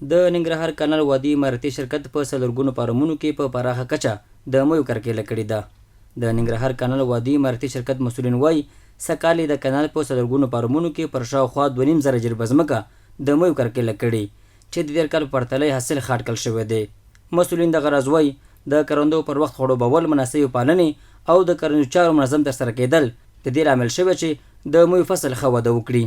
د ننګرهار کانال وادي اماراتي شرکت په څلورګونو فارمونو کې په پراخه کچه د میو کرکیله کړې ده. د ننګرهار کانال وادي اماراتي شرکت مسؤلین وایي سږکال د کانال په څلورګونو فارمونو کې پر شاوخوا 2.5 جریبه ځمکه د میو کرکیله کړې چې د تېر کال په پرتله حاصل خاټکل شوی دی. مسؤلین دغه راز وایي د کروندو پر وخت خړوبول، مناسبې پالنې او د کرنیزو چارو منظم ترسره کېدل د دې لامل شوی چې د میو فصل ښه وده وکړي.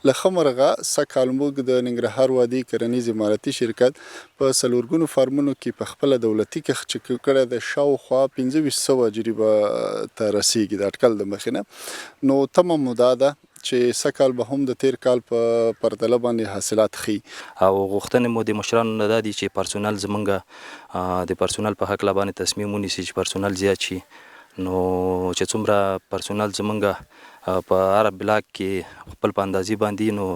له ښه مرغه سږکال موږ د ننګرهار وادي کرنیز اماراتي شرکت په څلورګونو فارمونو کې په خپله دولتي کښت چې کړی د شاوخوا 1500 جریبه ته رسیږي د اټکل د مخې نه. نو تمه مو دا ده چې سږکال به هم د تیر کال په پرتله باندې حاصلات ښي او غوښتنې مو د مشرانو نه دا دي چې پرسونل زمونږ د پرسونل په هکله باندې تصمیم ونیسي چې پرسونل زیات شي. نو چې څومره پرسونل زمونږ په هر بلاک کې خپل په اندازې باندې نو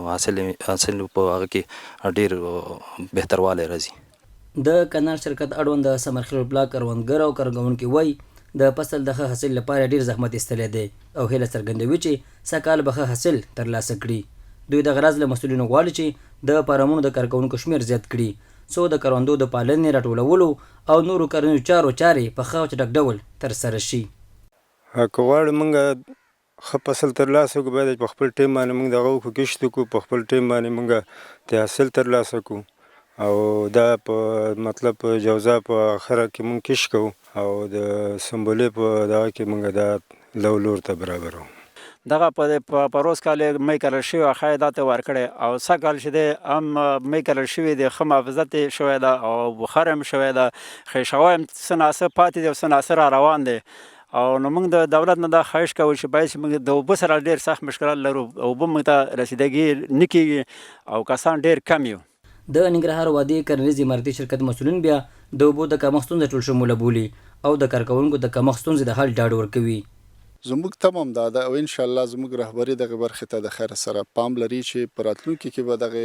حاصل په هغه کې ډېر بهتروالی راځي. د کانال شرکت اړوند د سمرخیل بلاک کروندګر او کارکوونکي وایي د فصل د ښه حاصل لپاره ډېر زحمت ایستلی دی او هیله څرګندوي چې سږکال به ښه حاصل ترلاسه کړي. دوی دغه راز له مسؤلینو غواړي چې د فارمونو د کارکوونکو شمېر زیات کړي څو د کروندو د پالنې، راټولولو او نورو کرنیزو چارو چارې په ښه او چټک ډول ترسره شي. که غواړو موږ ښه فصل ترلاسه کړو باید په خپل ټیم باندې موږ دغه وکړو، کښت وکړو، په خپل ټیم باندې موږ د حاصل ترلاسه کړو او دا په مطلب په جوزا په اخره کې موږ کښت کوو او د سنبلې په دغه کې موږ دا لور ته برابرو. دغه په روز کال می کرل شوی ښایي دا ته ورکړی او سږکال چې دی هم می کرل شوی دی، ښه محافظت یې شوی ده او بخار هم شوی ده، خیشاوی هم څه ناڅه پاتې دی او څه ناڅه را روان دی. او نو موږ د دولت نه دا خواهش کوو چې باید چې موږ د اوبه سره ډېر سخت مشکلات لرو، اوبه موږ ته رسیدګي نه کېږي او کسان ډېر کم یو. د ننګرهار وادي کرنیز اماراتي شرکت مسؤلین بیا د اوبو د کمښت ستونزه ټول شموله بولي او د کارکوونکو د کمښت ستونزې د حل ډاډ ورکوي. زموږ تمه هم دا ده او انشاءالله زموږ رهبري دغه برخې ته د خیر سره پام لري چې په راتلونکي کې به دغه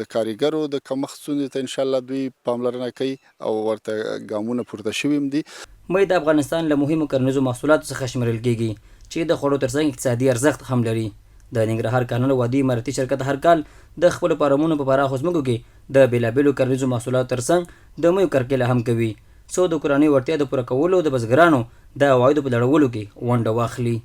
د کارګرو د کمښت ستونزې ته انشاءالله دوی پاملرنه کوي او ورته ګامونه پورته شوي هم دي. مۍ د افغانستان له مهمو کرنیزو محصولاتو څخه شمیرل کېږي چې د خوړو ترڅنګ اقتصادي ارزښت هم لري. د ننګرهار کانال وادي اماراتي شرکت هر کال د خپلو فارمونو په پراخو ځمکو کې د بېلابېلو کرنیزو محصولاتو ترڅنګ د میو کرکیله هم کوي څو د کورنۍ وړتیا د پوره کولو د بزګرانو د عوایدو په لوړولو کې ونډه واخلي.